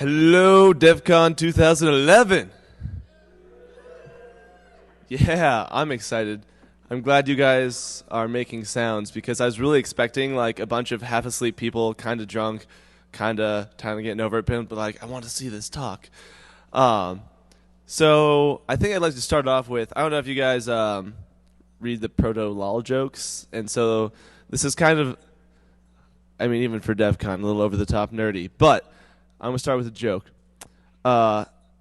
Hello, DEFCON 2011. Yeah, I'm excited. I'm glad you guys are making sounds because I was really expecting like a bunch of half asleep people, kind of drunk, kind of getting over it, but like I want to see this talk. Um, so I think I'd like to start off with I don't know if you guys read the proto lol jokes, and so this is kind of I mean even for DEFCON a little over the top nerdy, but I'm gonna start with a joke.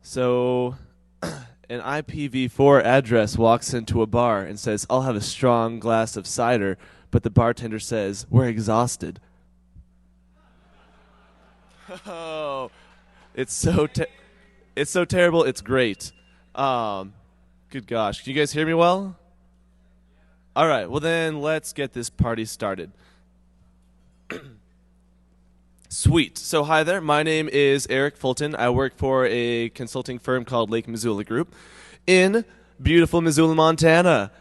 So an IPv4 address walks into a bar and says, "I'll have a strong glass of cider," but the bartender says, "We're exhausted." Oh, it's it's so terrible. It's great. Good gosh, can you guys hear me well? All right, well then let's get this party started. Sweet. So hi there. My name is Eric Fulton. I work for a consulting firm called Lake Missoula Group in beautiful Missoula, Montana.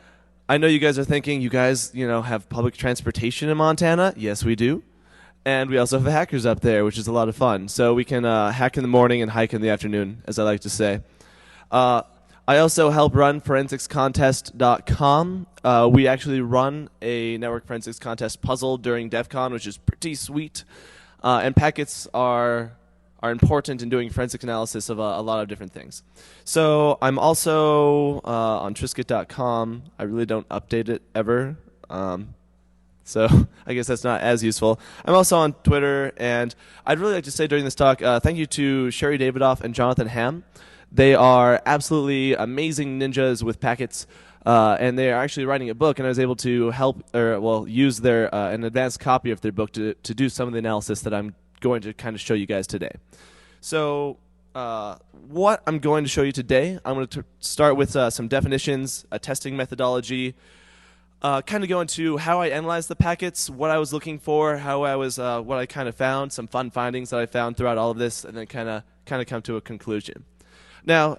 I know you guys are thinking you guys, have public transportation in Montana. Yes, we do. And we also have hackers up there, which is a lot of fun. So we can hack in the morning and hike in the afternoon, as I like to say. I also help run forensicscontest.com. We actually run a network forensics contest puzzle during DEFCON, which is pretty sweet. And packets are important in doing forensic analysis of a lot of different things. So I'm also on Triscuit.com. I really don't update it ever. So I guess that's not as useful. I'm also on Twitter, and I'd really like to say during this talk, thank you to Sherry Davidoff and Jonathan Ham. They are absolutely amazing ninjas with packets. And they are actually writing a book, and I was able to use their an advanced copy of their book to do some of the analysis that I'm going to kind of show you guys today. So what I'm going to show you today, I'm going to start with some definitions, a testing methodology, kind of go into how I analyzed the packets, what I was looking for, what I kind of found, some fun findings that I found throughout all of this, and then kind of come to a conclusion. Now,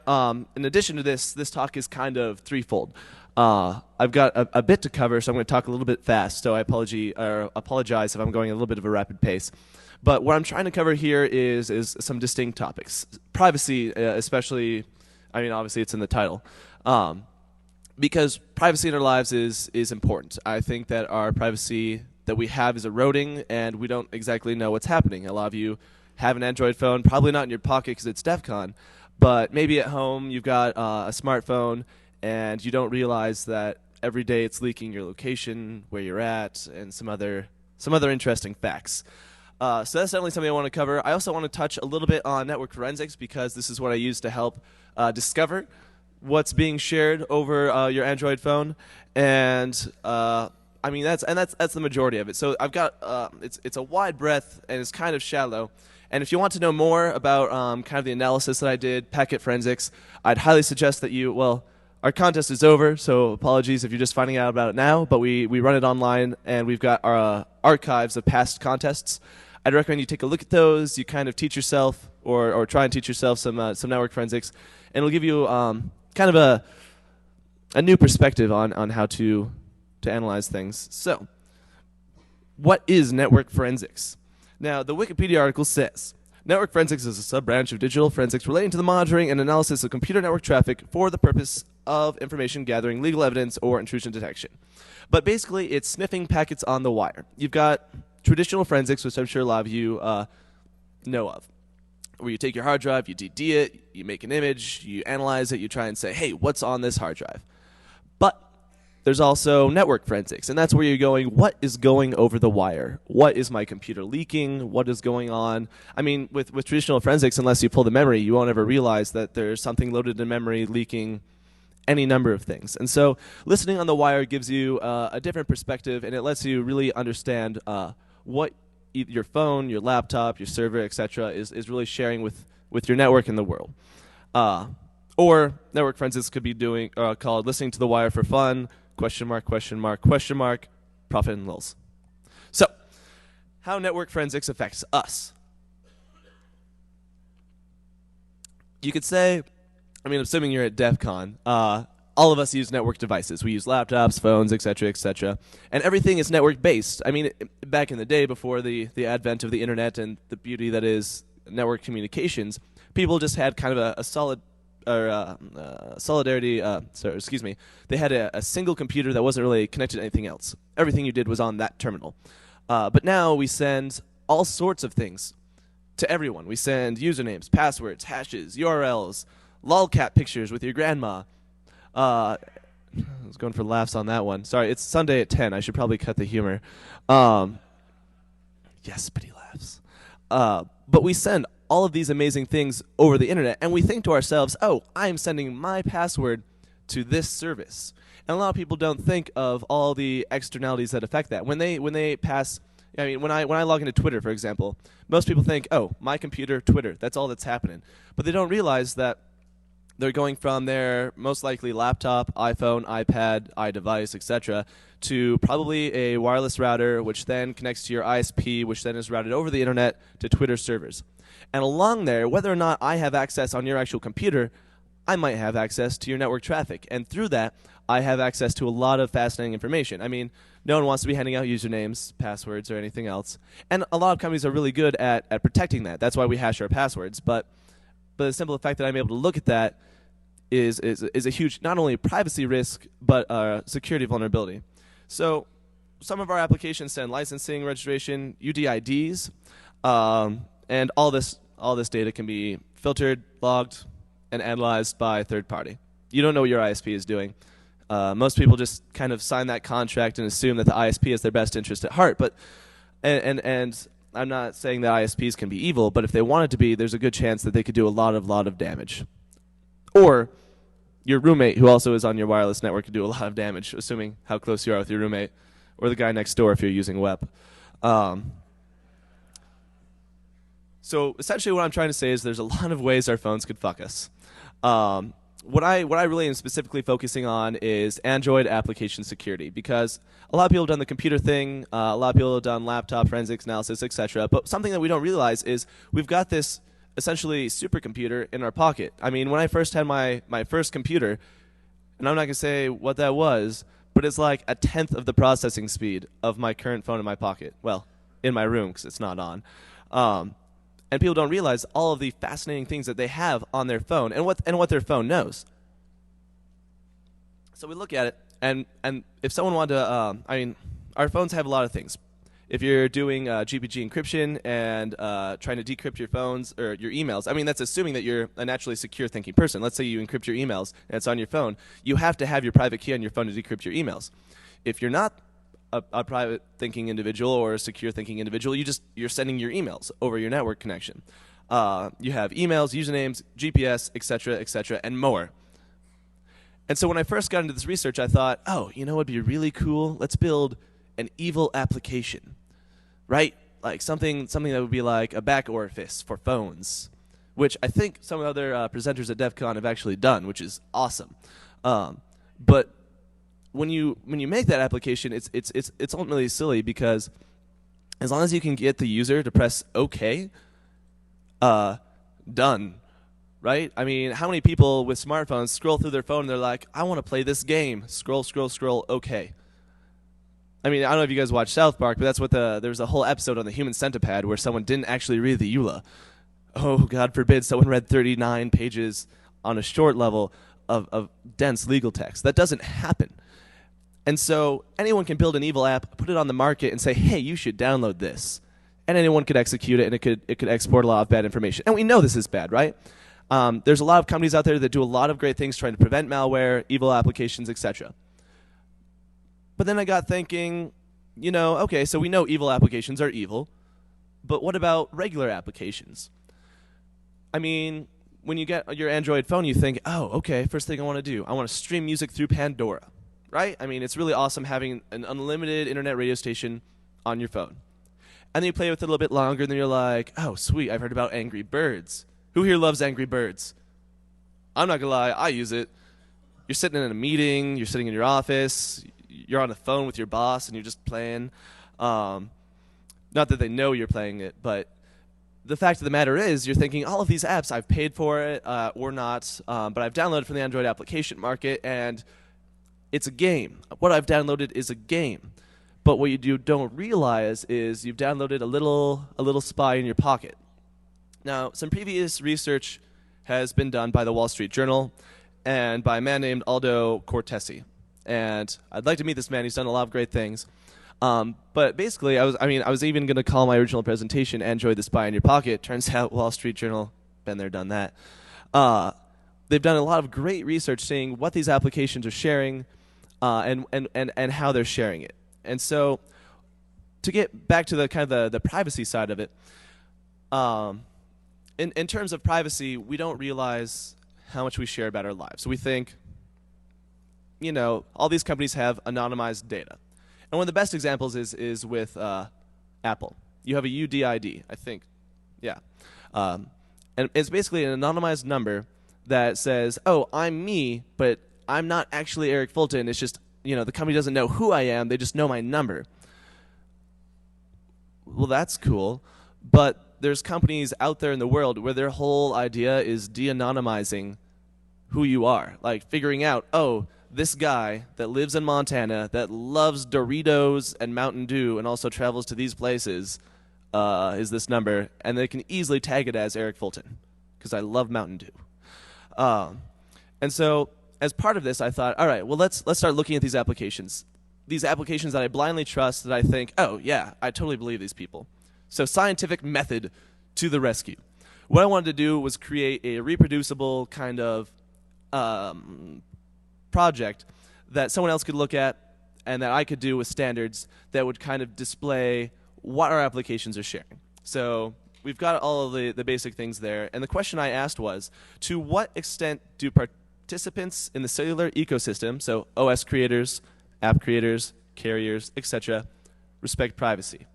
in addition to this talk is kind of threefold. I've got a bit to cover, so I'm going to talk a little bit fast, so I apologize if I'm going a little bit of a rapid pace. But what I'm trying to cover here is some distinct topics. Privacy, especially, I mean, obviously it's in the title. Because privacy in our lives is important. I think that our privacy that we have is eroding, and we don't exactly know what's happening. A lot of you have an Android phone, probably not in your pocket because it's DEFCON, but maybe at home you've got a smartphone, and you don't realize that every day it's leaking your location, where you're at, and some other interesting facts. So that's definitely something I want to cover. I also want to touch a little bit on network forensics because this is what I use to help discover what's being shared over your Android phone, and I mean that's the majority of it. So I've got it's a wide breadth and it's kind of shallow. And if you want to know more about kind of the analysis that I did, packet forensics, I'd highly suggest that our contest is over, so apologies if you're just finding out about it now, but we run it online, and we've got our archives of past contests. I'd recommend you take a look at those, you kind of teach yourself, or try and teach yourself some network forensics, and it'll give you kind of a new perspective on how to analyze things. So, what is network forensics? Now, the Wikipedia article says, network forensics is a sub-branch of digital forensics relating to the monitoring and analysis of computer network traffic for the purpose of information gathering, legal evidence, or intrusion detection. But basically, it's sniffing packets on the wire. You've got traditional forensics, which I'm sure a lot of you know of, where you take your hard drive, you DD it, you make an image, you analyze it, you try and say, hey, what's on this hard drive? But there's also network forensics, and that's where you're going, what is going over the wire? What is my computer leaking? What is going on? I mean, with traditional forensics, unless you pull the memory, you won't ever realize that there's something loaded in memory leaking any number of things. And so listening on the wire gives you a different perspective, and it lets you really understand what your phone, your laptop, your server, etc. is really sharing with your network in the world. Or network forensics could be doing called listening to the wire for fun, question mark, question mark, question mark, profit and lulz. So, how network forensics affects us. You could say, I mean, assuming you're at DEFCON, all of us use network devices. We use laptops, phones, etc., etc. And everything is network-based. I mean, back in the day, before the advent of the internet and the beauty that is network communications, people just had kind of a solid or solidarity. Sorry, excuse me. They had a single computer that wasn't really connected to anything else. Everything you did was on that terminal. But now we send all sorts of things to everyone. We send usernames, passwords, hashes, URLs, lolcat pictures with your grandma. I was going for laughs on that one. Sorry, it's Sunday at 10. I should probably cut the humor. Yes, but he laughs. But we send all of these amazing things over the internet, and we think to ourselves, oh, I'm sending my password to this service. And a lot of people don't think of all the externalities that affect that. When they pass, I mean, when I log into Twitter, for example, most people think, oh, my computer, Twitter, that's all that's happening. But they don't realize that they're going from their most likely laptop, iPhone, iPad, iDevice, etc., to probably a wireless router, which then connects to your ISP, which then is routed over the internet to Twitter servers. And along there, whether or not I have access on your actual computer, I might have access to your network traffic. And through that, I have access to a lot of fascinating information. I mean, no one wants to be handing out usernames, passwords, or anything else. And a lot of companies are really good at protecting that. That's why we hash our passwords. But the simple fact that I'm able to look at that is a huge, not only privacy risk, but security vulnerability. So some of our applications send licensing, registration, UDIDs, and all this data can be filtered, logged, and analyzed by a third party. You don't know what your ISP is doing. Most people just kind of sign that contract and assume that the ISP has their best interest at heart. But and I'm not saying that ISPs can be evil, but if they wanted to be, there's a good chance that they could do a lot of damage. Or your roommate, who also is on your wireless network, could do a lot of damage, assuming how close you are with your roommate, or the guy next door if you're using WEP. So essentially what I'm trying to say is there's a lot of ways our phones could fuck us. What I really am specifically focusing on is Android application security, because a lot of people have done the computer thing, a lot of people have done laptop forensics analysis, etc. But something that we don't realize is we've got this essentially supercomputer in our pocket. I mean, when I first had my first computer, and I'm not going to say what that was, but it's like a tenth of the processing speed of my current phone in my pocket. Well, in my room, because it's not on. And people don't realize all of the fascinating things that they have on their phone and what their phone knows. So we look at it, and if someone wanted to, I mean, our phones have a lot of things. If you're doing GPG encryption and trying to decrypt your phones or your emails, I mean, that's assuming that you're a naturally secure thinking person. Let's say you encrypt your emails and it's on your phone. You have to have your private key on your phone to decrypt your emails. If you're not a private thinking individual or a secure thinking individual, you're sending your emails over your network connection. You have emails, usernames, GPS, etc., and more. And so when I first got into this research, I thought, oh, you know what would be really cool? Let's build an evil application, right? Like something that would be like a back orifice for phones, which I think some other presenters at DEFCON have actually done, which is awesome. But when you make that application, it's ultimately silly, because as long as you can get the user to press OK, done, right? I mean, how many people with smartphones scroll through their phone and they're like, I want to play this game. Scroll, OK. I mean, I don't know if you guys watch South Park, but that's what there was a whole episode on the human centipede where someone didn't actually read the EULA. Oh, God forbid someone read 39 pages on a short level of dense legal text. That doesn't happen. And so anyone can build an evil app, put it on the market, and say, hey, you should download this. And anyone could execute it, and it could export a lot of bad information. And we know this is bad, right? There's a lot of companies out there that do a lot of great things trying to prevent malware, evil applications, etc. But then I got thinking, you know, okay, so we know evil applications are evil, but what about regular applications? I mean, when you get your Android phone, you think, oh, okay, first thing I want to do, I want to stream music through Pandora, right? I mean, it's really awesome having an unlimited internet radio station on your phone. And then you play with it a little bit longer, and then you're like, oh, sweet, I've heard about Angry Birds. Who here loves Angry Birds? I'm not going to lie, I use it. You're sitting in a meeting, you're sitting in your office, you're on the phone with your boss, and you're just playing. Not that they know you're playing it, but the fact of the matter is you're thinking, all of these apps, I've paid for it or not, but I've downloaded from the Android application market, and it's a game. What I've downloaded is a game. But what you don't realize is you've downloaded a little spy in your pocket. Now, some previous research has been done by the Wall Street Journal and by a man named Aldo Cortesi. And I'd like to meet this man. He's done a lot of great things. But basically, I was even going to call my original presentation "Android the Spy in Your Pocket." Turns out Wall Street Journal, been there, done that. They've done a lot of great research seeing what these applications are sharing and how they're sharing it. And so to get back to the kind of the privacy side of it, in terms of privacy, we don't realize how much we share about our lives. So we think, all these companies have anonymized data. And one of the best examples is with Apple. You have a UDID, I think. Yeah. And it's basically an anonymized number that says, oh, I'm me, but I'm not actually Eric Fulton. It's just, the company doesn't know who I am. They just know my number. Well, that's cool. But there's companies out there in the world where their whole idea is de-anonymizing who you are. Like figuring out, oh, this guy that lives in Montana that loves Doritos and Mountain Dew and also travels to these places is this number. And they can easily tag it as Eric Fulton because I love Mountain Dew. And so as part of this, I thought, all right, well, let's start looking at these applications. These applications that I blindly trust, that I think, oh, yeah, I totally believe these people. So scientific method to the rescue. What I wanted to do was create a reproducible kind of project that someone else could look at and that I could do with standards that would kind of display what our applications are sharing. So we've got all of the basic things there. And the question I asked was, to what extent do participants in the cellular ecosystem, so OS creators, app creators, carriers, etc., respect privacy?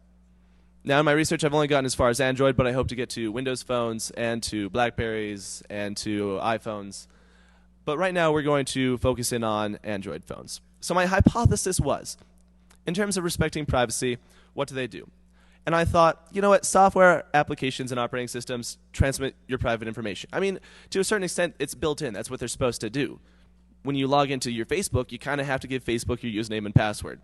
Now, in my research, I've only gotten as far as Android, but I hope to get to Windows phones and to BlackBerries and to iPhones. But right now, we're going to focus in on Android phones. So my hypothesis was, in terms of respecting privacy, what do they do? And I thought, you know what, software applications and operating systems transmit your private information. I mean, to a certain extent, it's built in. That's what they're supposed to do. When you log into your Facebook, you kind of have to give Facebook your username and password.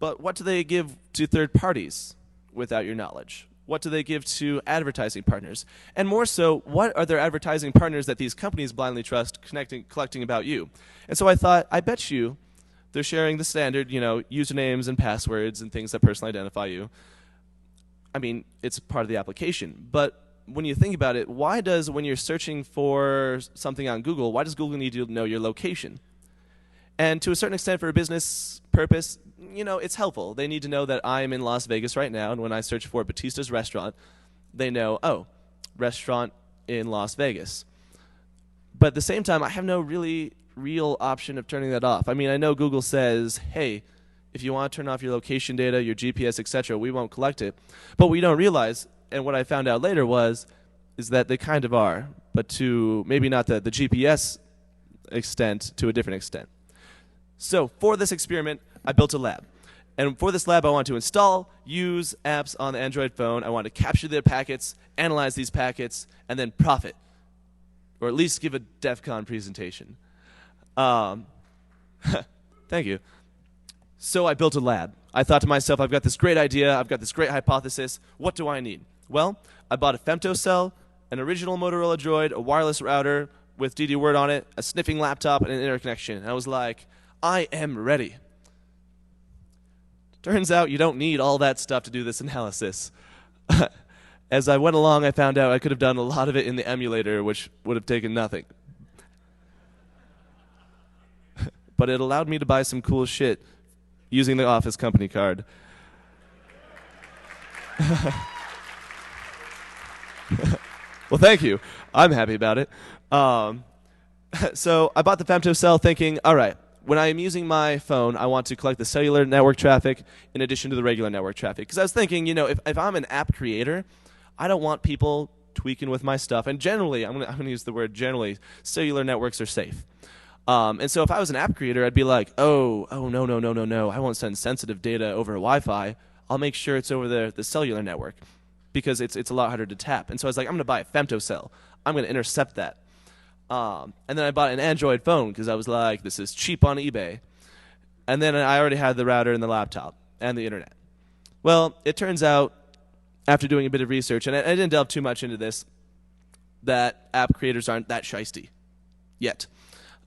But what do they give to third parties without your knowledge? What do they give to advertising partners? And more so, what are their advertising partners that these companies blindly trust collecting about you? And so I thought, I bet you they're sharing the standard, usernames and passwords and things that personally identify you. I mean, it's part of the application. But when you think about it, when you're searching for something on Google, why does Google need to know your location? And to a certain extent, for a business purpose, it's helpful. They need to know that I'm in Las Vegas right now, and when I search for Batista's restaurant, they know, oh, restaurant in Las Vegas. But at the same time, I have no real option of turning that off. I mean, I know Google says, hey, if you want to turn off your location data, your GPS, etc., we won't collect it. But what we don't realize, and what I found out later is that they kind of are, but to maybe not the GPS extent, to a different extent. So for this experiment, I built a lab. And for this lab, I want to install, use apps on the Android phone. I want to capture their packets, analyze these packets, and then profit. Or at least give a DEFCON presentation. Thank you. So I built a lab. I thought to myself, I've got this great idea. I've got this great hypothesis. What do I need? Well, I bought a femtocell, an original Motorola Droid, a wireless router with DD-Word on it, a sniffing laptop, and an interconnection. And I was like, I am ready. Turns out you don't need all that stuff to do this analysis. As I went along, I found out I could have done a lot of it in the emulator, which would have taken nothing. But it allowed me to buy some cool shit using the Office company card. Well, thank you. I'm happy about it. So I bought the femtocell thinking, all right, when I am using my phone, I want to collect the cellular network traffic in addition to the regular network traffic. Because I was thinking, if I'm an app creator, I don't want people tweaking with my stuff. And generally, I'm going to use the word generally, cellular networks are safe. And so if I was an app creator, I'd be like, no. I won't send sensitive data over Wi-Fi. I'll make sure it's over the cellular network because it's a lot harder to tap. And so I was like, I'm going to buy a femtocell. I'm going to intercept that. And then I bought an Android phone because I was like, this is cheap on eBay. And then I already had the router and the laptop and the internet. Well, it turns out after doing a bit of research, and I didn't delve too much into this, that app creators aren't that shisty yet.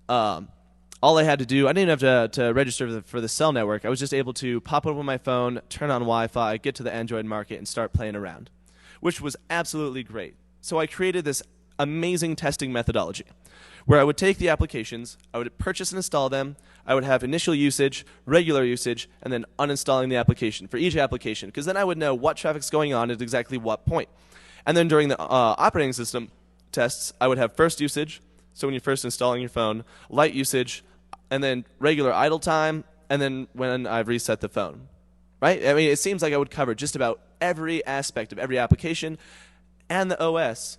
All I had to do, I didn't even have to register for the cell network. I was just able to pop over my phone, turn on Wi-Fi, get to the Android market, and start playing around, which was absolutely great. So I created this amazing testing methodology where I would take the applications, I would purchase and install them, I would have initial usage, regular usage, and then uninstalling the application for each application, because then I would know what traffic's going on at exactly what point. And then during the operating system tests, I would have first usage, so when you're first installing your phone, light usage, and then regular idle time, and then when I've reset the phone. Right? I mean, it seems like I would cover just about every aspect of every application and the OS,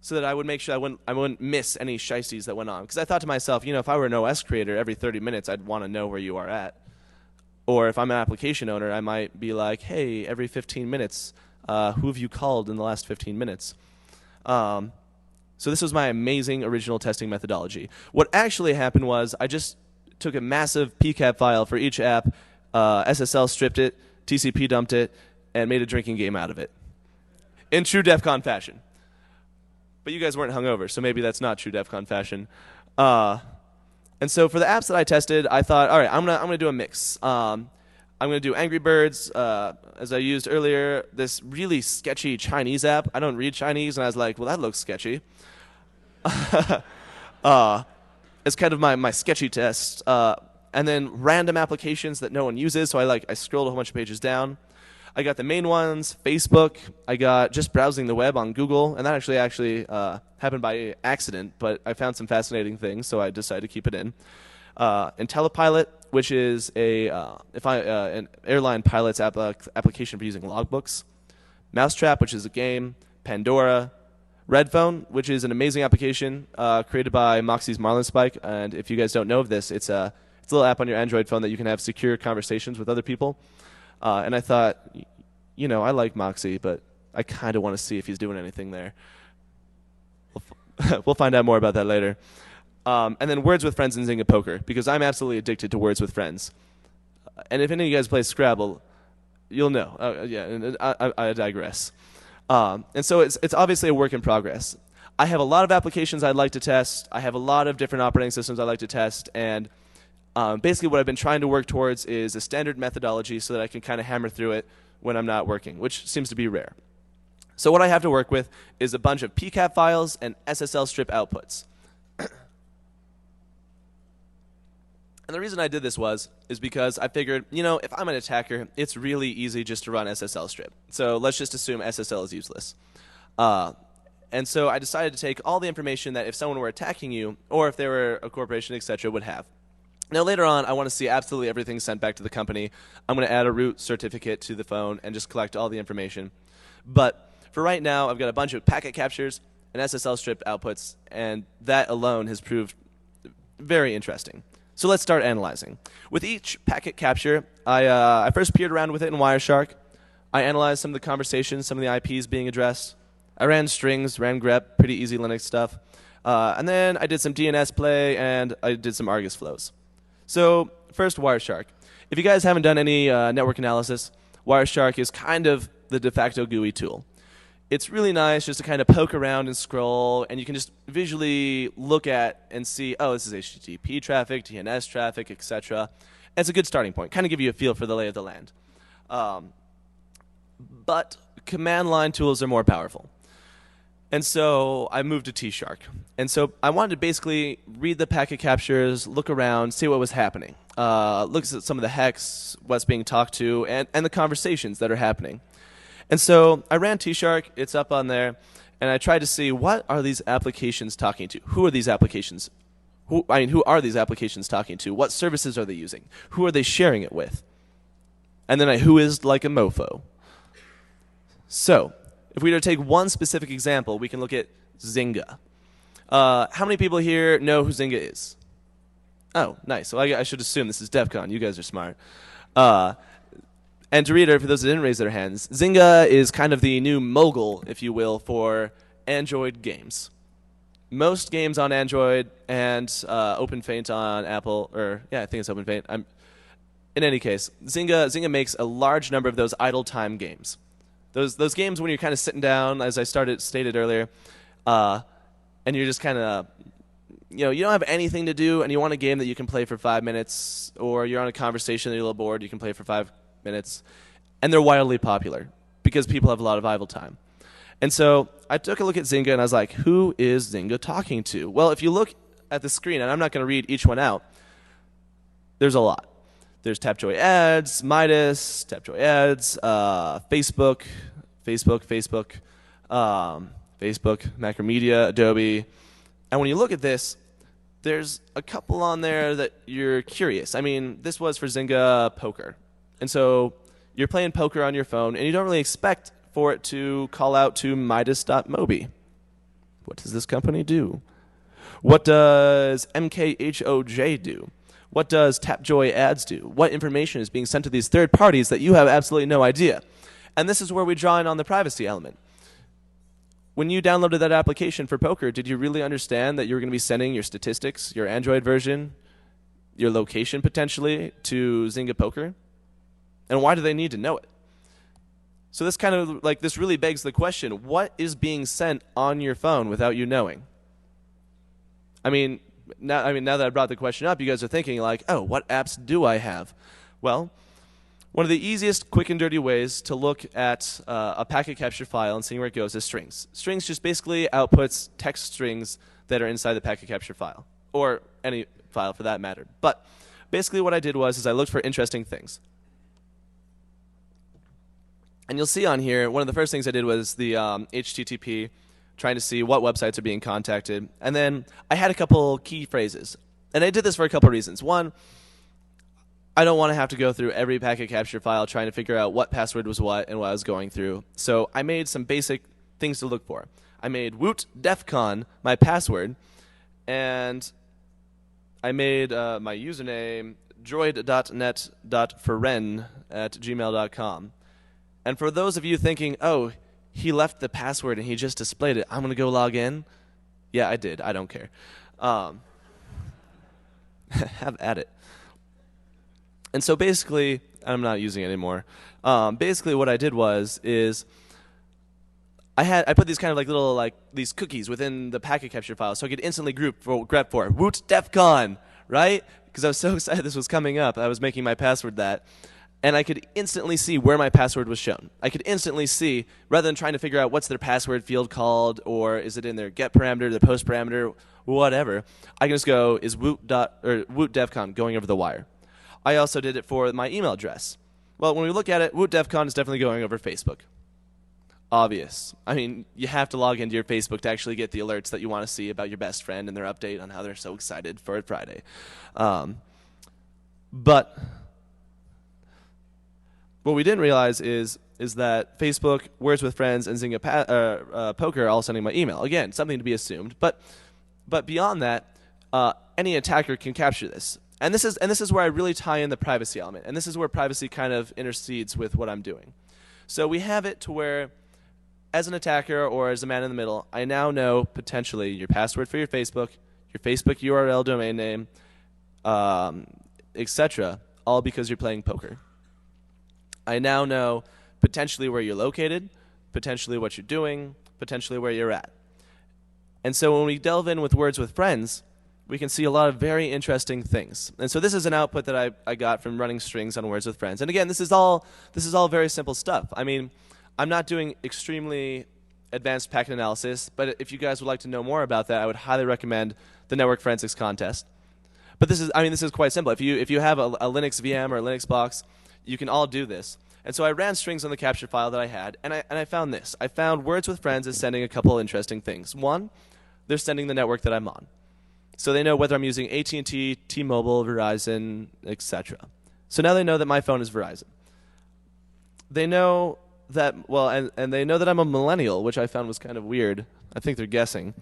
so that I would make sure I wouldn't miss any shiesties that went on. Because I thought to myself, if I were an OS creator, every 30 minutes I'd want to know where you are at. Or if I'm an application owner, I might be like, hey, every 15 minutes, who have you called in the last 15 minutes? So this was my amazing original testing methodology. What actually happened was I just took a massive PCAP file for each app, SSL stripped it, TCP dumped it, and made a drinking game out of it. In true DEFCON fashion. But you guys weren't hungover, so maybe that's not true DEFCON fashion. And so for the apps that I tested, I thought, all right, I'm gonna do a mix. I'm gonna do Angry Birds, as I used earlier, this really sketchy Chinese app. I don't read Chinese, and I was like, well, that looks sketchy. It's kind of my sketchy test. And then random applications that no one uses, so I scrolled a whole bunch of pages down. I got the main ones, Facebook. I got just browsing the web on Google, and that actually happened by accident, but I found some fascinating things, so I decided to keep it in. IntelliPilot, which is an airline pilot's application for using logbooks. Mousetrap, which is a game. Pandora. Redphone, which is an amazing application created by Moxie's Marlinspike, and if you guys don't know of this, it's a little app on your Android phone that you can have secure conversations with other people. And I thought, I like Moxie, but I kind of want to see if he's doing anything there. We'll find out more about that later. And then Words with Friends and Zynga Poker, because I'm absolutely addicted to Words with Friends. And if any of you guys play Scrabble, you'll know. I digress. And so it's obviously a work in progress. I have a lot of applications I'd like to test. I have a lot of different operating systems I'd like to test, and basically what I've been trying to work towards is a standard methodology so that I can kind of hammer through it when I'm not working, which seems to be rare. So what I have to work with is a bunch of PCAP files and SSL strip outputs. And the reason I did this is because I figured, if I'm an attacker, it's really easy just to run SSL strip. So let's just assume SSL is useless. And so I decided to take all the information that if someone were attacking you, or if they were a corporation, etc., would have. Now later on, I want to see absolutely everything sent back to the company. I'm going to add a root certificate to the phone and just collect all the information. But for right now, I've got a bunch of packet captures and SSL stripped outputs, and that alone has proved very interesting. So let's start analyzing. With each packet capture, I first peered around with it in Wireshark. I analyzed some of the conversations, some of the IPs being addressed. I ran strings, ran grep, pretty easy Linux stuff. And then I did some DNS play, and I did some Argus flows. So first, Wireshark. If you guys haven't done any network analysis, Wireshark is kind of the de facto GUI tool. It's really nice just to kind of poke around and scroll, and you can just visually look at and see, oh, this is HTTP traffic, DNS traffic, etc. It's a good starting point, kind of give you a feel for the lay of the land. But command line tools are more powerful. And so I moved to T-Shark. And so I wanted to basically read the packet captures, look around, see what was happening. Look at some of the hex, what's being talked to, and the conversations that are happening. And so I ran T-Shark, it's up on there, and I tried to see what are these applications talking to? Who are these applications? Who are these applications talking to? What services are they using? Who are they sharing it with? And then I whoised like a mofo. So if we were to take one specific example, we can look at Zynga. How many people here know who Zynga is? Oh, nice. So I should assume this is DEFCON. You guys are smart. And to reiterate, for those that didn't raise their hands, Zynga is kind of the new mogul, if you will, for Android games. Most games on Android and OpenFaint on Apple, or yeah, I think it's OpenFaint. In any case, Zynga makes a large number of those idle time games. Those games when you're kind of sitting down, as I stated earlier, and you're just kind of, you don't have anything to do, and you want a game that you can play for 5 minutes, or you're on a conversation and you're a little bored, you can play for 5 minutes, and they're wildly popular because people have a lot of idle time. And so I took a look at Zynga, and I was like, who is Zynga talking to? Well, if you look at the screen, and I'm not going to read each one out, there's a lot. There's Tapjoy Ads, Midas, Tapjoy Ads, Facebook, Macromedia, Adobe. And when you look at this, there's a couple on there that you're curious. I mean, this was for Zynga Poker. And so you're playing poker on your phone, and you don't really expect for it to call out to Midas.mobi. What does this company do? What does MKHOJ do? What does Tapjoy Ads do? What information is being sent to these third parties that you have absolutely no idea? And this is where we draw in on the privacy element. When you downloaded that application for poker, did you really understand that you were going to be sending your statistics, your Android version, your location potentially, to Zynga Poker? And why do they need to know it? So this kind of this really begs the question, what is being sent on your phone without you knowing? I mean, now that I brought the question up, you guys are thinking like, oh, what apps do I have? Well, one of the easiest, quick and dirty ways to look at a packet capture file and seeing where it goes is strings. Strings just basically outputs text strings that are inside the packet capture file, or any file for that matter. But basically what I did was I looked for interesting things. And you'll see on here, one of the first things I did was the HTTP, trying to see what websites are being contacted. And then I had a couple key phrases. And I did this for a couple reasons. One, I don't want to have to go through every packet capture file trying to figure out what password was what and what I was going through. So I made some basic things to look for. I made woot DEFCON my password, and I made my username droid.net.feren@gmail.com. And for those of you thinking, oh, he left the password and he just displayed it, I'm going to go log in. Yeah, I did. I don't care. Have at it. And so basically, I'm not using it anymore. Basically what I did is I put these kind of little these cookies within the packet capture file so I could instantly grep for woot DEFCON, right? Because I was so excited this was coming up. I was making my password that. And I could instantly see where my password was shown. I could instantly see, rather than trying to figure out what's their password field called, or is it in their get parameter, their post parameter, whatever, I can just go, is woot DEFCON going over the wire? I also did it for my email address. Well, when we look at it, woot DEFCON is definitely going over Facebook. Obvious. I mean, you have to log into your Facebook to actually get the alerts that you want to see about your best friend and their update on how they're so excited for it Friday. But what we didn't realize is that Facebook, Words with Friends, and Zynga Poker are all sending my email. Again, something to be assumed. But beyond that, any attacker can capture this. And this is where I really tie in the privacy element. And this is where privacy kind of intercedes with what I'm doing. So we have it to where, as an attacker or as a man in the middle, I now know potentially your password for your Facebook URL domain name, etc., all because you're playing poker. I now know potentially where you're located, potentially what you're doing, potentially where you're at. And so when we delve in with Words with Friends, we can see a lot of very interesting things. And so this is an output that I got from running strings on Words with Friends. And again, this is all very simple stuff. I mean, I'm not doing extremely advanced packet analysis, but if you guys would like to know more about that, I would highly recommend the Network Forensics contest. But this is quite simple. If you have a Linux VM or a Linux box, you can all do this. And so I ran strings on the capture file that I had, and I found this. I found Words with Friends is sending a couple interesting things. One, they're sending the network that I'm on. So they know whether I'm using AT&T, T-Mobile, Verizon, etc. So now they know that my phone is Verizon. They know that, and they know that I'm a millennial, which I found was kind of weird. I think they're guessing.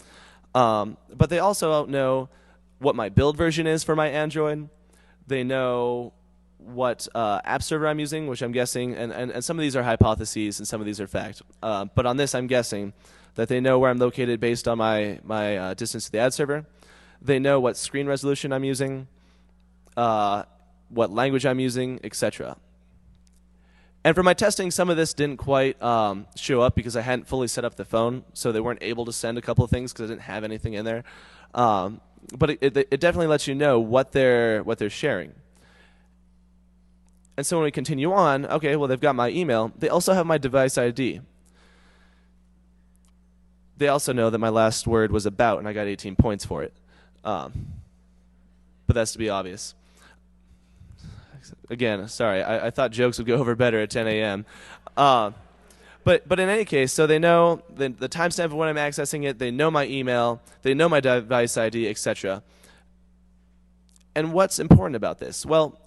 But they also know what my build version is for my Android. They know what app server I'm using, which I'm guessing, and some of these are hypotheses and some of these are fact. But on this, I'm guessing that they know where I'm located based on my distance to the ad server. They know what screen resolution I'm using, what language I'm using, etc. And for my testing, some of this didn't quite show up because I hadn't fully set up the phone, so they weren't able to send a couple of things because I didn't have anything in there. But it definitely lets you know what they're sharing. And so when we continue on, okay, well, they've got my email. They also have my device ID. They also know that my last word was about, and I got 18 points for it. But that's to be obvious. Again, sorry, I thought jokes would go over better at 10 a.m. But in any case, so they know the timestamp of when I'm accessing it, they know my email, they know my device ID, etc. And what's important about this? Well,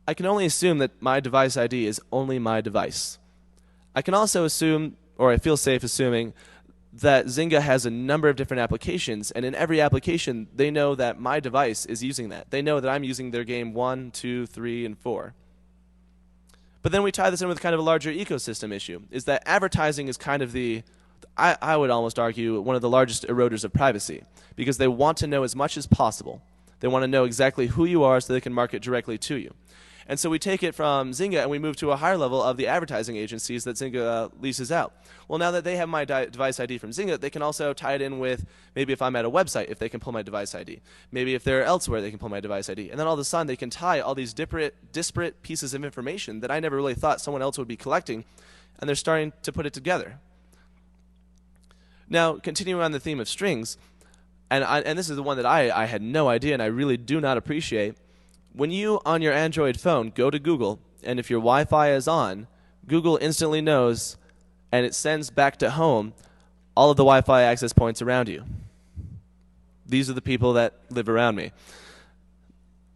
I can only assume that my device ID is only my device. I can also assume, or I feel safe assuming, that Zynga has a number of different applications, and in every application, they know that my device is using that. They know that I'm using their game 1, 2, 3, and 4. But then we tie this in with kind of a larger ecosystem issue, is that advertising is kind of I would almost argue, one of the largest eroders of privacy, because they want to know as much as possible. They want to know exactly who you are so they can market directly to you. And so we take it from Zynga and we move to a higher level of the advertising agencies that Zynga leases out. Well, now that they have my device ID from Zynga, they can also tie it in with maybe if I'm at a website, if they can pull my device ID. Maybe if they're elsewhere, they can pull my device ID. And then all of a sudden, they can tie all these disparate pieces of information that I never really thought someone else would be collecting, and they're starting to put it together. Now, continuing on the theme of strings, and this is the one that I had no idea and I really do not appreciate. When you, on your Android phone, go to Google, and if your Wi-Fi is on, Google instantly knows, and it sends back to home all of the Wi-Fi access points around you. These are the people that live around me.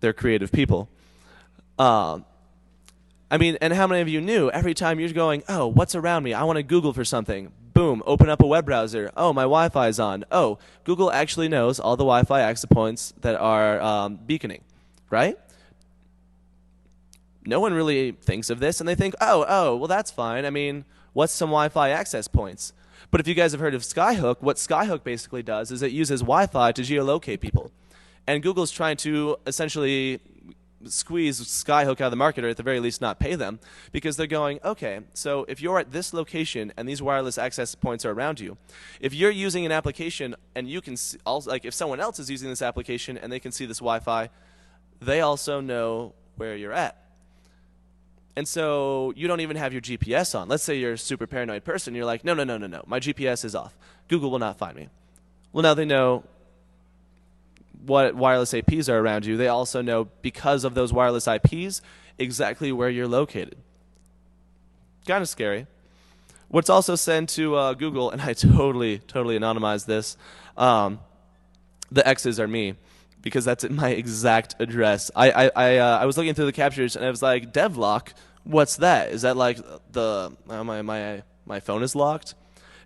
They're creative people. I mean, and how many of you knew every time you're going, oh, what's around me? I want to Google for something. Boom, open up a web browser. Oh, my Wi-Fi is on. Oh, Google actually knows all the Wi-Fi access points that are beaconing, right? No one really thinks of this, and they think, oh, well, that's fine. I mean, what's some Wi-Fi access points? But if you guys have heard of Skyhook, what Skyhook basically does is it uses Wi-Fi to geolocate people. And Google's trying to essentially squeeze Skyhook out of the market, or at the very least not pay them, because they're going, okay, so if you're at this location and these wireless access points are around you, if you're using an application and you can see, also, like if someone else is using this application and they can see this Wi-Fi, they also know where you're at. And so you don't even have your GPS on. Let's say you're a super paranoid person. You're like, no, my GPS is off. Google will not find me. Well, now they know what wireless APs are around you. They also know, because of those wireless IPs, exactly where you're located. Kind of scary. What's also sent to Google, and I totally anonymized this, the X's are me, because that's my exact address. I was looking through the captures, and I was like, devlock, what's that? Is that like my phone is locked?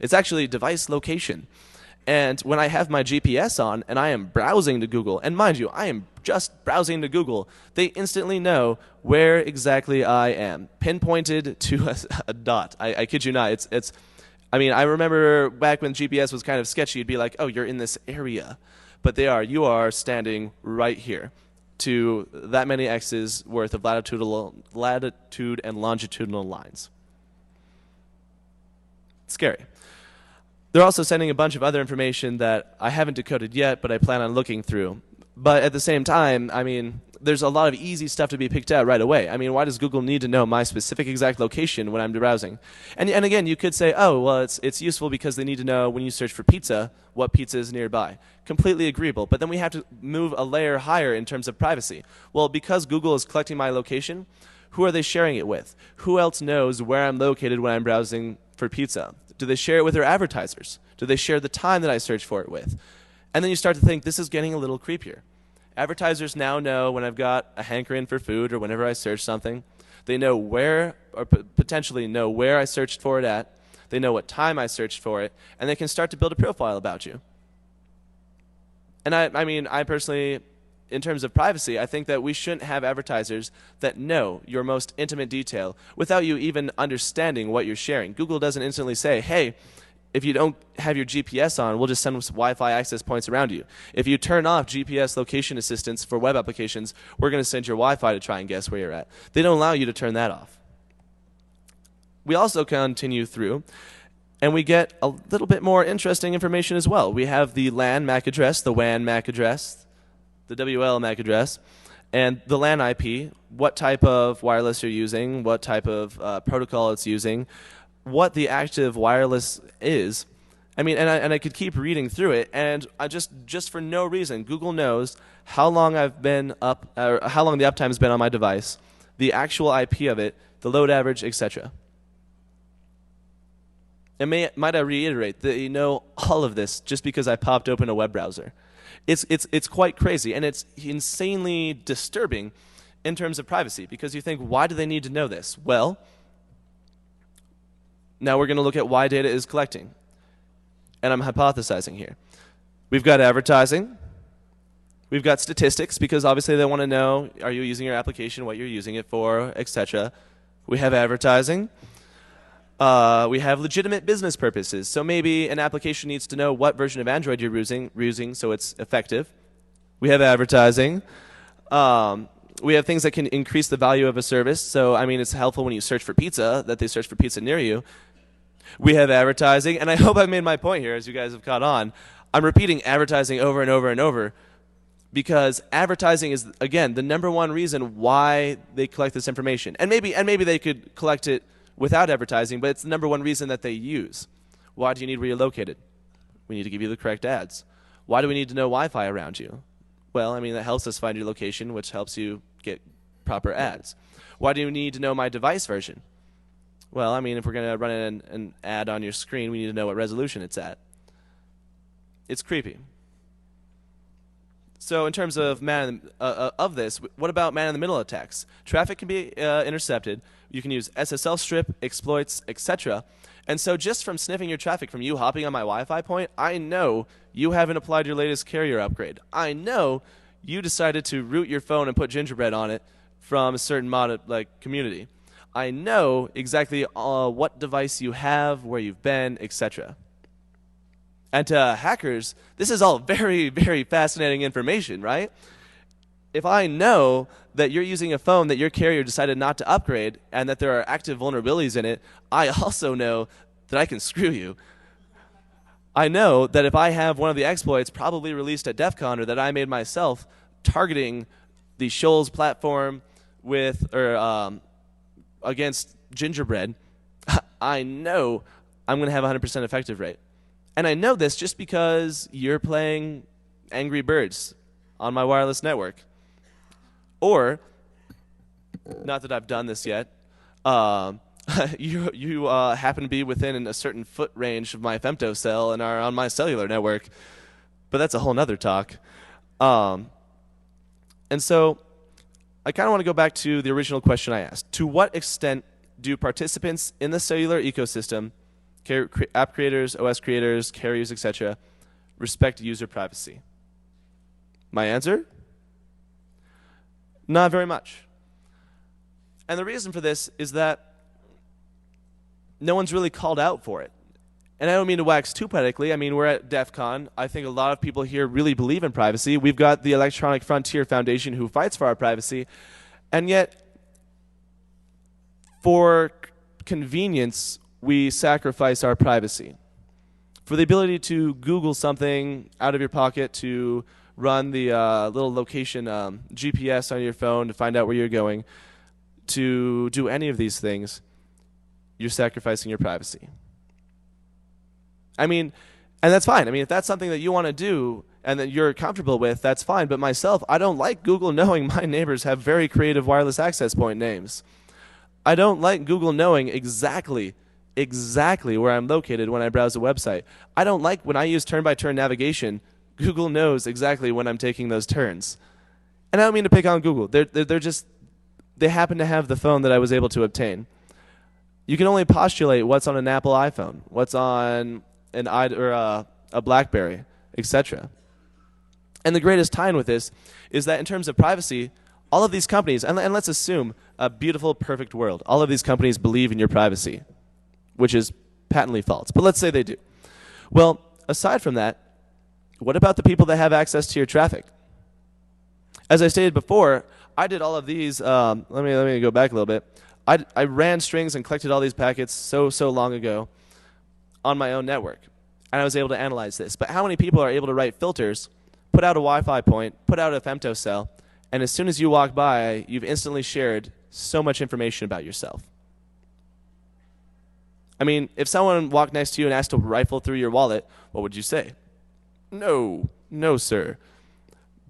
It's actually device location. And when I have my GPS on and I am browsing to Google, and mind you, I am just browsing to Google, they instantly know where exactly I am, pinpointed to a dot. I kid you not. I mean, I remember back when GPS was kind of sketchy, it'd be like, oh, you're in this area. But you are standing right here to that many X's worth of latitude and longitudinal lines. Scary. They're also sending a bunch of other information that I haven't decoded yet, but I plan on looking through. But at the same time, I mean, there's a lot of easy stuff to be picked out right away. I mean, why does Google need to know my specific exact location when I'm browsing? And again, you could say, oh, well, it's useful because they need to know when you search for pizza, what pizza is nearby. Completely agreeable. But then we have to move a layer higher in terms of privacy. Well, because Google is collecting my location, who are they sharing it with? Who else knows where I'm located when I'm browsing for pizza? Do they share it with their advertisers? Do they share the time that I search for it with? And then you start to think, this is getting a little creepier. Advertisers now know when I've got a hankering for food or whenever I search something. They know where, or potentially know where I searched for it at. They know what time I searched for it. And they can start to build a profile about you. And I mean, I personally, in terms of privacy, I think that we shouldn't have advertisers that know your most intimate detail without you even understanding what you're sharing. Google doesn't instantly say, hey, if you don't have your GPS on, we'll just send some Wi-Fi access points around you. If you turn off GPS location assistance for web applications, we're going to send your Wi-Fi to try and guess where you're at. They don't allow you to turn that off. We also continue through, and we get a little bit more interesting information as well. We have the LAN MAC address, the WAN MAC address, the WL MAC address, and the LAN IP, what type of wireless you're using, what type of protocol it's using, what the active wireless is. I mean, and I could keep reading through it, and I just for no reason, Google knows how long I've been up, or how long the uptime's been on my device, the actual IP of it, the load average, etc. And might I reiterate that you know all of this just because I popped open a web browser. It's quite crazy, and it's insanely disturbing in terms of privacy, because you think, why do they need to know this? Well, now we're going to look at why data is collecting. And I'm hypothesizing here. We've got advertising. We've got statistics, because obviously they want to know, are you using your application, what you're using it for, etc. We have advertising. We have legitimate business purposes. So maybe an application needs to know what version of Android you're using so it's effective. We have advertising. We have things that can increase the value of a service. So, I mean, it's helpful when you search for pizza that they search for pizza near you. We have advertising. And I hope I've made my point here, as you guys have caught on. I'm repeating advertising over and over and over, because advertising is, again, the #1 reason why they collect this information. And maybe they could collect it without advertising, but it's the #1 reason that they use. Why do you need where you're located? We need to give you the correct ads. Why do we need to know Wi-Fi around you? Well, I mean, that helps us find your location, which helps you get proper ads. Why do you need to know my device version? Well, I mean, if we're going to run an ad on your screen, we need to know what resolution it's at. It's creepy. So in terms of this, what about man-in-the-middle attacks? Traffic can be intercepted. You can use SSL strip, exploits, etc. And so just from sniffing your traffic, from you hopping on my Wi-Fi point, I know you haven't applied your latest carrier upgrade. I know you decided to root your phone and put gingerbread on it from a certain community. I know exactly what device you have, where you've been, etc. And to hackers, this is all very, very fascinating information, right? If I know that you're using a phone that your carrier decided not to upgrade and that there are active vulnerabilities in it, I also know that I can screw you. I know that if I have one of the exploits probably released at DEFCON, or that I made myself, targeting the Shoals platform against gingerbread, I know I'm going to have a 100% effective rate. And I know this just because you're playing Angry Birds on my wireless network. Or, not that I've done this yet, you happen to be within a certain foot range of my femtocell and are on my cellular network. But that's a whole nother talk. And so I kind of want to go back to the original question I asked. To what extent do participants in the cellular ecosystem, app creators, OS creators, carriers, etc., respect user privacy? My answer? Not very much. And the reason for this is that no one's really called out for it. And I don't mean to wax too poetically. I mean, we're at DEFCON. I think a lot of people here really believe in privacy. We've got the Electronic Frontier Foundation who fights for our privacy. And yet, for convenience, we sacrifice our privacy. For the ability to Google something out of your pocket, to run the little location GPS on your phone to find out where you're going, to do any of these things, you're sacrificing your privacy. I mean, and that's fine. I mean, if that's something that you want to do and that you're comfortable with, that's fine. But myself, I don't like Google knowing my neighbors have very creative wireless access point names. I don't like Google knowing exactly where I'm located when I browse a website. I don't like when I use turn-by-turn navigation, Google knows exactly when I'm taking those turns. And I don't mean to pick on Google. They happen to have the phone that I was able to obtain. You can only postulate what's on an Apple iPhone, what's on a BlackBerry, etc. And the greatest tie-in with this is that in terms of privacy, all of these companies, and let's assume a beautiful, perfect world, all of these companies believe in your privacy, which is patently false. But let's say they do. Well, aside from that, what about the people that have access to your traffic? As I stated before, I did all of these. Let me go back a little bit. I ran strings and collected all these packets so long ago on my own network, and I was able to analyze this. But how many people are able to write filters, put out a Wi-Fi point, put out a femtocell, and as soon as you walk by, you've instantly shared so much information about yourself? I mean, if someone walked next to you and asked to rifle through your wallet, what would you say? No, no, sir.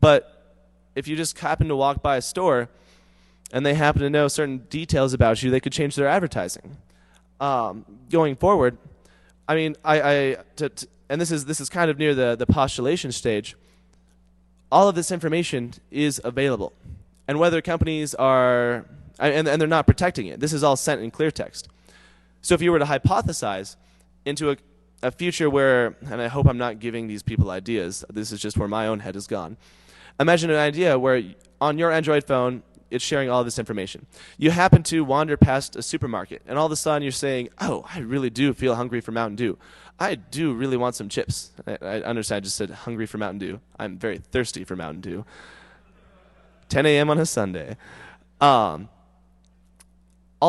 But if you just happen to walk by a store and they happen to know certain details about you, they could change their advertising. Going forward, I mean, and this is kind of near the postulation stage. All of this information is available, and whether companies are and they're not protecting it. This is all sent in clear text. So if you were to hypothesize into a future where, and I hope I'm not giving these people ideas, this is just where my own head has gone. Imagine an idea where on your Android phone, it's sharing all of this information. You happen to wander past a supermarket, and all of a sudden you're saying, oh, I really do feel hungry for Mountain Dew. I do really want some chips. I understand I just said hungry for Mountain Dew. I'm very thirsty for Mountain Dew. 10 a.m. on a Sunday. All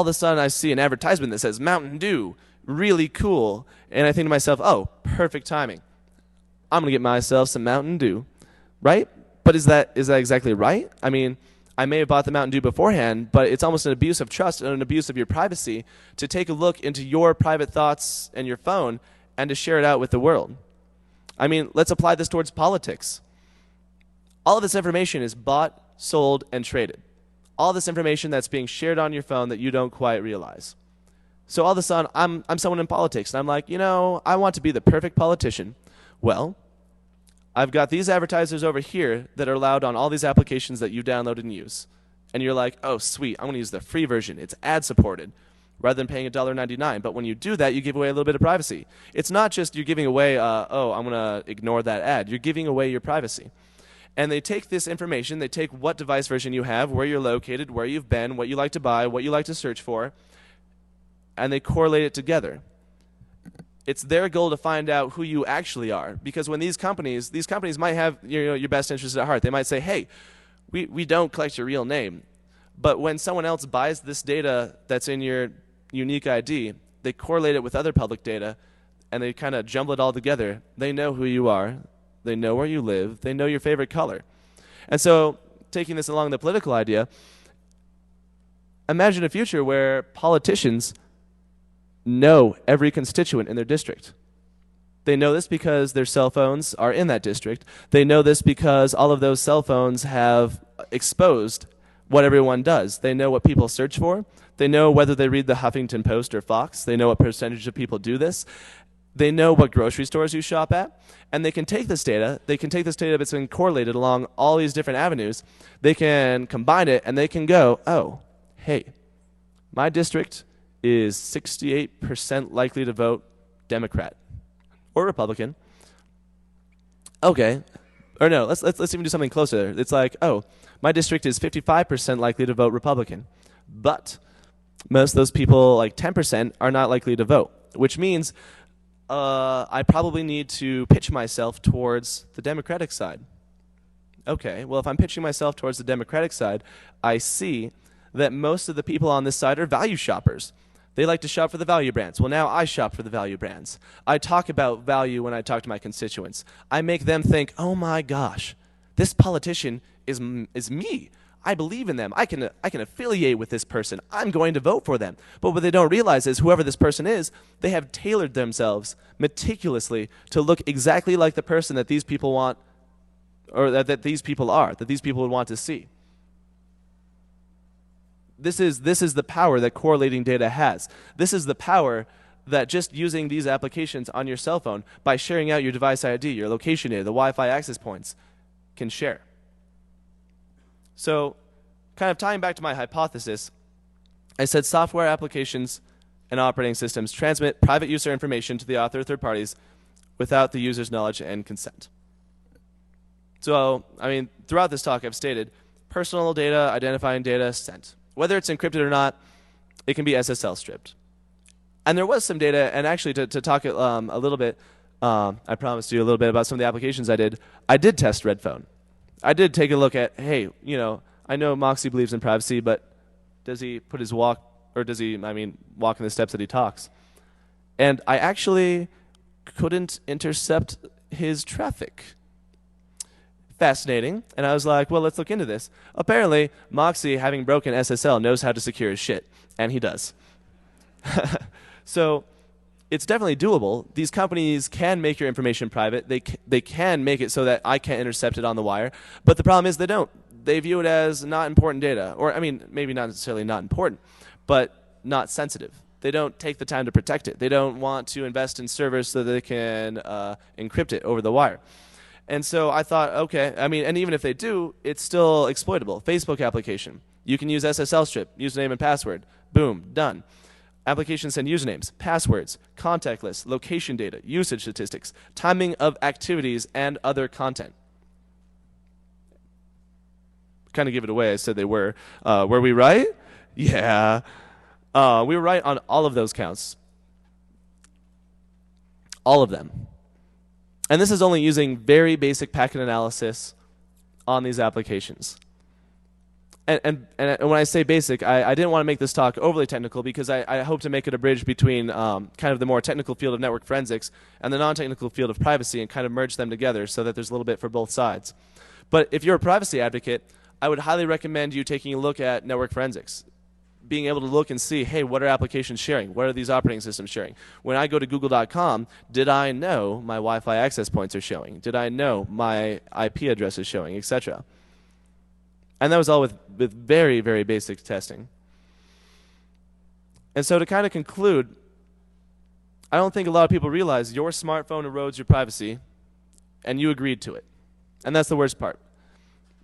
of a sudden I see an advertisement that says Mountain Dew, really cool. And I think to myself, oh, perfect timing. I'm going to get myself some Mountain Dew. Right? But is that exactly right? I mean, I may have bought the Mountain Dew beforehand, but it's almost an abuse of trust and an abuse of your privacy to take a look into your private thoughts and your phone and to share it out with the world. I mean, let's apply this towards politics. All of this information is bought, sold, and traded. All this information that's being shared on your phone that you don't quite realize. So all of a sudden, I'm someone in politics, and I'm like, you know, I want to be the perfect politician. Well, I've got these advertisers over here that are allowed on all these applications that you download and use. And you're like, oh, sweet, I'm going to use the free version. It's ad-supported rather than paying $1.99. But when you do that, you give away a little bit of privacy. It's not just you're giving away, oh, I'm going to ignore that ad. You're giving away your privacy. And they take this information, they take what device version you have, where you're located, where you've been, what you like to buy, what you like to search for, and they correlate it together. It's their goal to find out who you actually are. Because when these companies might have your best interests at heart. They might say, hey, we don't collect your real name. But when someone else buys this data that's in your unique ID, they correlate it with other public data, and they kind of jumble it all together. They know who you are. They know where you live. They know your favorite color. And so, taking this along the political idea, imagine a future where politicians know every constituent in their district. They know this because their cell phones are in that district. They know this because all of those cell phones have exposed what everyone does. They know what people search for. They know whether they read the Huffington Post or Fox. They know what percentage of people do this. They know what grocery stores you shop at. And they can take this data. They can take this data that's been correlated along all these different avenues. They can combine it, and they can go, oh, hey, my district is 68% likely to vote Democrat or Republican. Okay. Or no, let's even do something closer. It's like, oh, my district is 55% likely to vote Republican. But most of those people, like 10%, are not likely to vote, which means I probably need to pitch myself towards the Democratic side. Okay, well, if I'm pitching myself towards the Democratic side, I see that most of the people on this side are value shoppers. They like to shop for the value brands. Well, now I shop for the value brands. I talk about value when I talk to my constituents. I make them think, oh my gosh, this politician is me. I believe in them. I can affiliate with this person. I'm going to vote for them. But what they don't realize is whoever this person is, they have tailored themselves meticulously to look exactly like the person that these people want, or that these people are, that these people would want to see. This is the power that correlating data has. This is the power that just using these applications on your cell phone by sharing out your device ID, your location data, the Wi-Fi access points, can share. So, kind of tying back to my hypothesis, I said software applications and operating systems transmit private user information to the author or third parties without the user's knowledge and consent. So, I mean, throughout this talk I've stated personal data, identifying data, sent. Whether it's encrypted or not, it can be SSL stripped. And there was some data, and actually to talk a little bit, I promised you a little bit about some of the applications I did test Redphone. I did take a look at, hey, I know Moxie believes in privacy, but does he put his or does he, I mean, walk in the steps that he talks? And I actually couldn't intercept his traffic. Fascinating. And I was like, well, let's look into this. Apparently, Moxie, having broken SSL, knows how to secure his shit. And he does. So it's definitely doable. These companies can make your information private. They can make it so that I can't intercept it on the wire. But the problem is they don't. They view it as not important data. Or, I mean, maybe not necessarily not important, but not sensitive. They don't take the time to protect it. They don't want to invest in servers so that they can encrypt it over the wire. And so I thought, okay, I mean, and even if they do, it's still exploitable. Facebook application. You can use SSL strip, username and password. Boom, done. Applications send usernames, passwords, contact lists, location data, usage statistics, timing of activities, and other content. Kind of give it away. I said they were. Were we right? Yeah. We were right on all of those counts. All of them. And this is only using very basic packet analysis on these applications. And when I say basic, I didn't want to make this talk overly technical because I hope to make it a bridge between kind of the more technical field of network forensics and the non-technical field of privacy and kind of merge them together so that there's a little bit for both sides. But if you're a privacy advocate, I would highly recommend you taking a look at network forensics. Being able to look and see, hey, what are applications sharing? What are these operating systems sharing? When I go to google.com, did I know my Wi-Fi access points are showing? Did I know my IP address is showing, etc.? And that was all with very, very basic testing. And so to kind of conclude, I don't think a lot of people realize your smartphone erodes your privacy, and you agreed to it. And that's the worst part.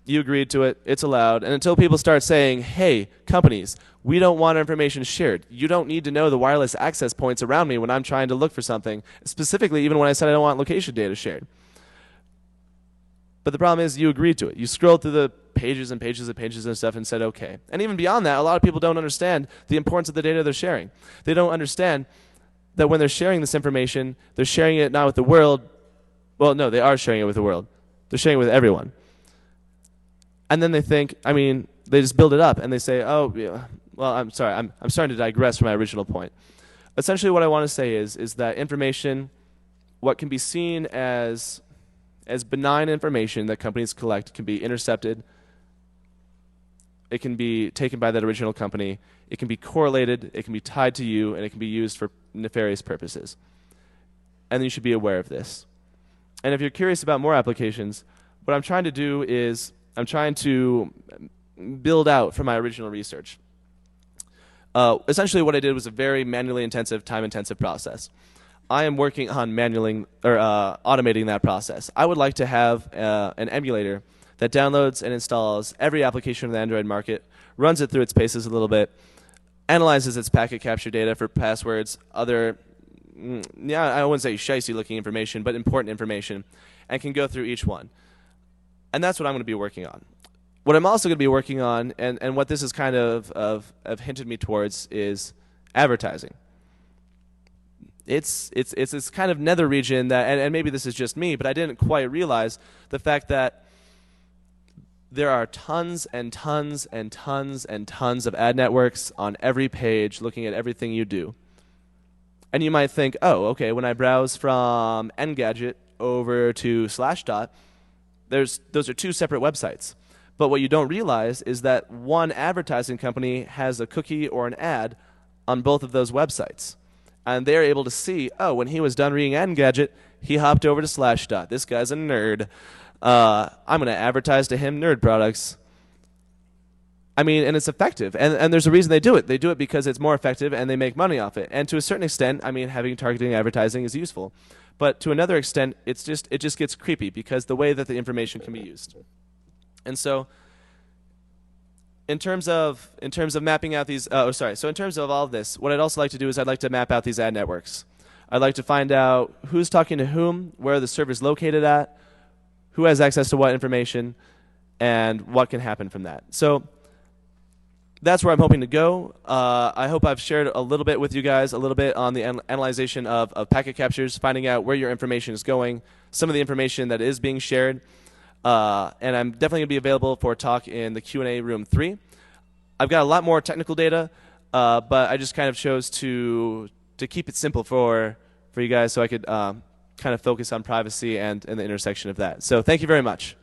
You agreed to it. It's allowed. And until people start saying, hey, companies, we don't want our information shared. You don't need to know the wireless access points around me when I'm trying to look for something, specifically even when I said I don't want location data shared. But the problem is you agreed to it. You scrolled through the pages and pages and pages and stuff and said, okay. And even beyond that, a lot of people don't understand the importance of the data they're sharing. They don't understand that when they're sharing this information, they're sharing it not with the world. Well, no, they are sharing it with the world. They're sharing it with everyone. And then they think, I mean, they just build it up and they say, oh, yeah, well, I'm sorry, I'm starting to digress from my original point. Essentially what I want to say is that information, what can be seen as benign information that companies collect can be intercepted. It can be taken by that original company. It can be correlated. It can be tied to you, and it can be used for nefarious purposes. And you should be aware of this. And if you're curious about more applications, what I'm trying to do is I'm trying to build out from my original research. Essentially what I did was a very manually intensive, time-intensive process. I am working on automating that process. I would like to have an emulator that downloads and installs every application in the Android market, runs it through its paces a little bit, analyzes its packet capture data for passwords, other, I wouldn't say shicey-looking information, but important information, and can go through each one. And that's what I'm going to be working on. What I'm also going to be working on, and what this has kind of hinted me towards, is advertising. It's this kind of nether region that, and maybe this is just me, but I didn't quite realize the fact that there are tons and tons and tons and tons of ad networks on every page looking at everything you do. And you might think, oh, okay, when I browse from Engadget over to Slashdot, those are two separate websites. But what you don't realize is that one advertising company has a cookie or an ad on both of those websites. And they're able to see, oh, when he was done reading Engadget, he hopped over to Slashdot. This guy's a nerd. I'm going to advertise to him nerd products. I mean, and it's effective. And there's a reason they do it. They do it because it's more effective and they make money off it. And to a certain extent, I mean, having targeting advertising is useful. But to another extent, it just gets creepy because the way that the information can be used. And so in terms of mapping out these, so in terms of all of this, what I'd also like to do is I'd like to map out these ad networks. I'd like to find out who's talking to whom, where are the servers located at, who has access to what information, and what can happen from that. So that's where I'm hoping to go. I hope I've shared a little bit with you guys, a little bit on the analyzation of packet captures, finding out where your information is going, some of the information that is being shared. And I'm definitely going to be available for a talk in the Q&A room 3. I've got a lot more technical data. but I just kind of chose to keep it simple for you guys, so I could kind of focus on privacy and the intersection of that. So thank you very much.